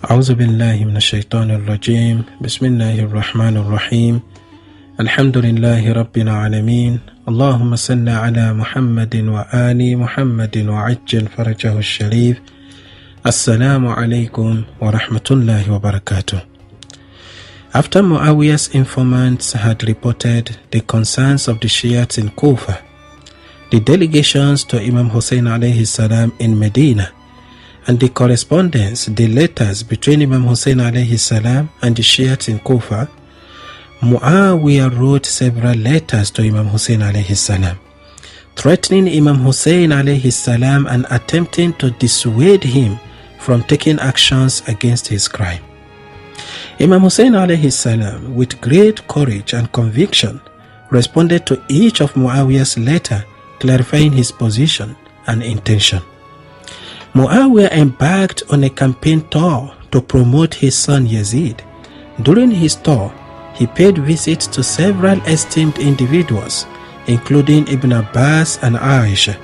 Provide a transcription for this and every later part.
أعوذ بالله من الشيطان الرجيم بسم الله الرحمن الرحيم الحمد لله رب العالمين اللهم صل على محمد وآل محمد وعجل فرجه الشريف السلام عليكم ورحمة الله وبركاته. After Muawiyah's informants had reported the concerns of the Shiites in Kufa, the delegations to Imam Hussein alayhi salam in Medina, and the correspondence, the letters between Imam Hussein alayhi salam and the Shiites in Kufa, Muawiyah wrote several letters to Imam Hussein alayhi salam, threatening Imam Hussein alayhi salam and attempting to dissuade him from taking actions against his crime. Imam Hussein alayhi salam, with great courage and conviction, responded to each of Muawiyah's letter, clarifying his position and intention. Muawiyah embarked on a campaign tour to promote his son Yazid. During his tour, he paid visits to several esteemed individuals, including Ibn Abbas and Aisha.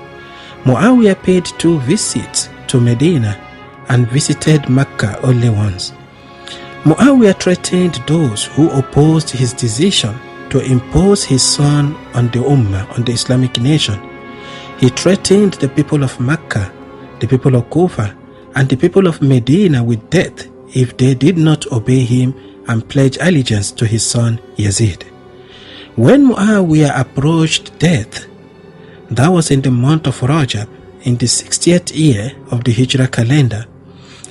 Muawiyah paid 2 visits to Medina and visited Mecca only once. Muawiyah threatened those who opposed his decision to impose his son on the Ummah, on the Islamic nation. He threatened the people of Mecca, the people of Kufa, and the people of Medina with death if they did not obey him and pledge allegiance to his son Yazid. When Muawiyah approached death, that was in the month of Rajab, in the 60th year of the Hijrah calendar,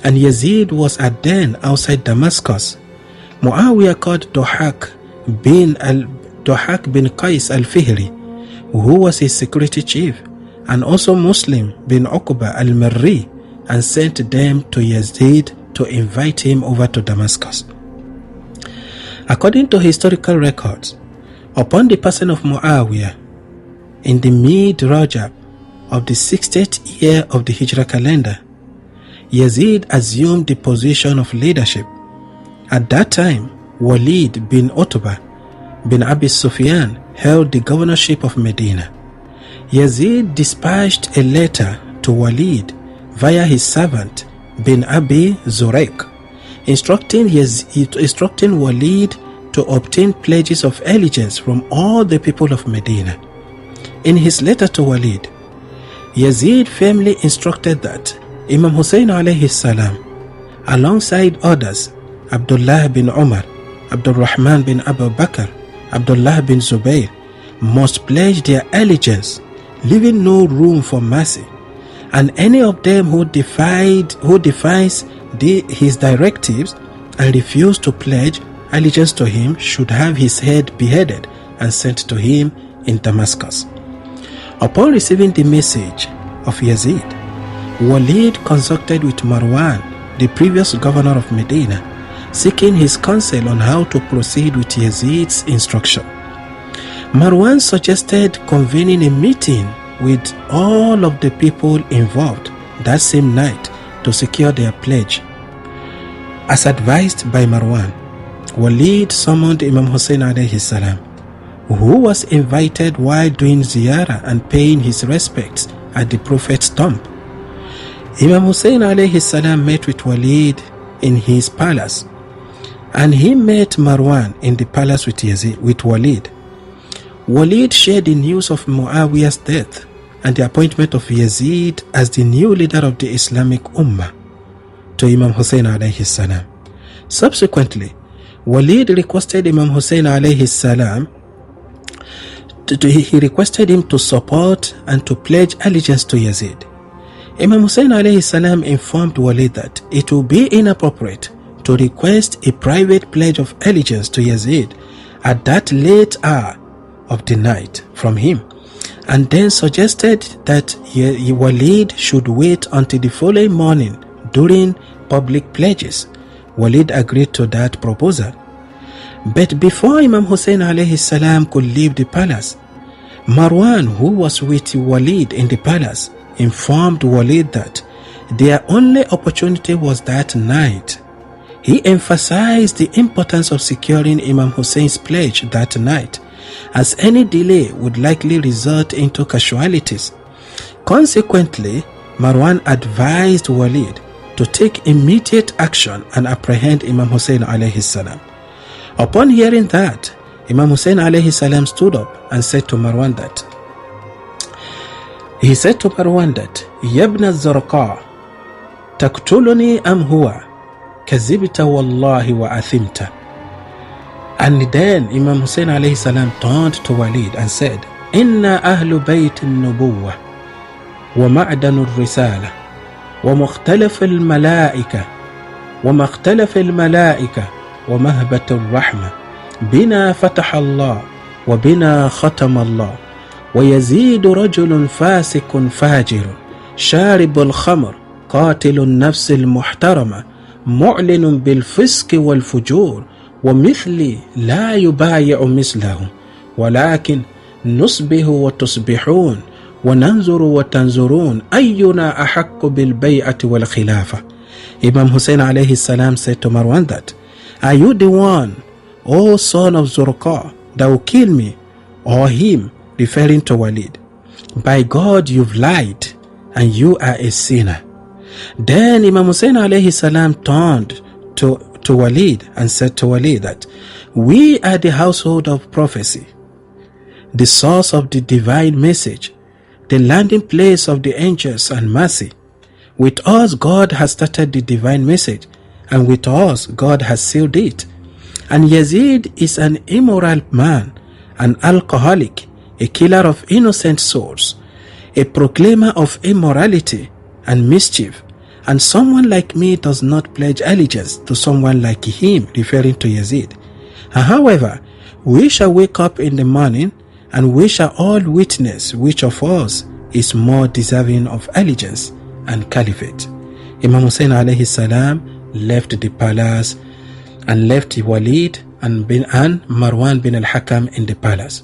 and Yazid was at then outside Damascus, Muawiyah called Dohak bin Qais al-Fihri, who was his security chief, and also Muslim bin Uqba al-Marri, and sent them to Yazid to invite him over to Damascus. According to historical records, upon the passing of Muawiyah in the mid-Rajab of the 60th year of the Hijrah calendar, Yazid assumed the position of leadership. At that time, Walid bin Utbah bin Abi Sufyan held the governorship of Medina. Yazid dispatched a letter to Walid via his servant bin Abi Zurayq, instructing Walid to obtain pledges of allegiance from all the people of Medina. In his letter to Walid, Yazid firmly instructed that Imam Hussein alayhi salam, alongside others, Abdullah bin Umar, Abdul Rahman bin Abu Bakr, Abdullah bin Zubayr, must pledge their allegiance, leaving no room for mercy, and any of them who defies his directives and refuse to pledge allegiance to him should have his head beheaded and sent to him in Damascus. Upon receiving the message of Yazid, Walid consulted with Marwan, the previous governor of Medina, seeking his counsel on how to proceed with Yazid's instruction. Marwan suggested convening a meeting with all of the people involved that same night to secure their pledge. As advised by Marwan, Walid summoned Imam Hussein alayhi salam, who was invited while doing ziyarah and paying his respects at the Prophet's tomb. Imam Hussein alayhi salam met with Walid in his palace, and he met Marwan in the palace with Walid. Walid shared the news of Muawiyah's death and the appointment of Yazid as the new leader of the Islamic Ummah to Imam Hussein alayhi salam. Subsequently, Walid requested Imam Hussein alayhi salam he requested him to support and to pledge allegiance to Yazid. Imam Hussein alayhi salam informed Walid that it would be inappropriate to request a private pledge of allegiance to Yazid at that late hour of the night from him, and then suggested that Walid should wait until the following morning during public pledges. Walid agreed to that proposal. But before Imam Hussein alayhi salam could leave the palace, Marwan, who was with Walid in the palace, informed Walid that their only opportunity was that night. He emphasized the importance of securing Imam Hussein's pledge that night, as any delay would likely result into casualties. Consequently, Marwan advised Walid to take immediate action and apprehend Imam Hussein alayhi salam. Upon hearing that, Imam Hussein alayhi salam stood up and said to Marwan that, Yabna Zarqa, taktuluni am huwa, kazibta wallahi wa athimta. And then Imam Hussein alayhi salam turned to Walid and said, Inna ahlu bayt al-nubuwah wa ma'dan al-risala wa mukhtalaf al-malaika wa mahbat al-rahma bina fatah Allah wa bina khatam Allah wa yazid rajulun fasikun fajirun sharib al-khamr qatil al-nafs al-muhtarama mu'linun bil-fisk wal-fujur ومثلي لا يبايع مثله ولكن نصبه وتصبحون وننظر وتنظرون أينا أحق بالبيعة والخلافة. Imam Hussein alayhi salam said to Marwan that, are you the one, O son of Zurqa, that will kill me, or him, referring to Walid? By God you've lied and you are a sinner. Then Imam Hussein alayhi salam turned to Walid and said to Walid that, we are the household of prophecy, the source of the divine message, the landing place of the angels and mercy. With us God has started the divine message, and with us God has sealed it. And Yazid is an immoral man, an alcoholic, a killer of innocent souls, a proclaimer of immorality and mischief, and someone like me does not pledge allegiance to someone like him, referring to Yazid. However, we shall wake up in the morning, and we shall all witness which of us is more deserving of allegiance and caliphate. Imam Hussein alayhi salam left the palace and left Walid and Marwan bin al-Hakam in the palace.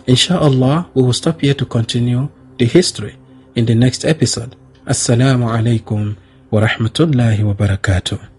Inshallah, we will stop here to continue the history in the next episode. Assalamu alaikum wa rahmatullahi wa barakatuh.